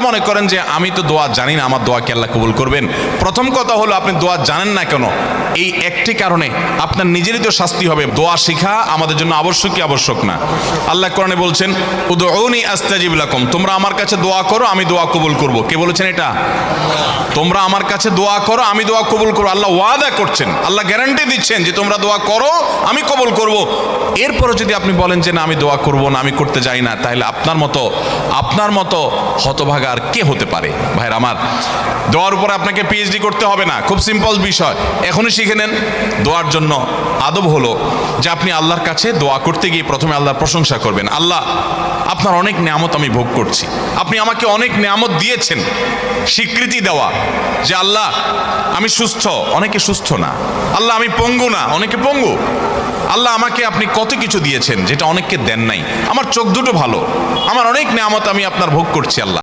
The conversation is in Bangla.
মনে করেন যে আমি তো দোয়া জানি না, আমার দোয়া কি আল্লাহ কবুল করবেন? প্রথম কথা হলো, আপনি দোয়া জানেন না কেন, এই একটি কারণে আপনার নিজেরই তো শাস্তি হবে। দোয়া শিখা আমাদের জন্য আবশ্যক কি আবশ্যক না? আল্লাহ কোরআনে বলছেন, উদউনি আস্তাজিব লাকুম, তোমরা আমার কাছে দোয়া করো, আমি দোয়া কবুল করব। কে বলেছেন এটা? তোমরা আমার কাছে দোয়া করো, আমি দোয়া কবুল করব। আল্লাহ ওয়াদা করছেন, আল্লাহ গ্যারান্টি দিচ্ছেন যে তোমরা দোয়া করো, আমি কবুল করব। এরপরে যদি আপনি বলেন যে না, আমি দোয়া করব না, আমি করতে যাই না, তাহলে আপনার মতো হতভাগা আর কে হতে পারে? ভাইরা আমার, দোয়ার উপরে আপনাকে পিএইচডি করতে হবে না, খুব সিম্পল বিষয়, এখনই শিখে নেন। দোয়ার জন্য আদব হলো যে আপনি আল্লাহর কাছে দোয়া করতে গিয়ে প্রথমে আল্লাহর প্রশংসা করবেন। আল্লাহ, আপনার অনেক নেয়ামত আমি ভোগ করছি, আপনি আমাকে অনেক নেয়ামত দিয়েছেন। স্বীকৃতি দেওয়া যে আল্লাহ, আমি সুস্থ, অনেকে সুস্থ না। আল্লাহ, আমি পঙ্গু না, অনেকে পঙ্গু। আল্লাহ, আমাকে আপনি কত কিছু দিয়েছেন যেটা অনেককে দেন নাই। আমার চোখ দুটো ভালো, আমার অনেক নেয়ামত আমি আপনার ভোগ করছি। আল্লাহ,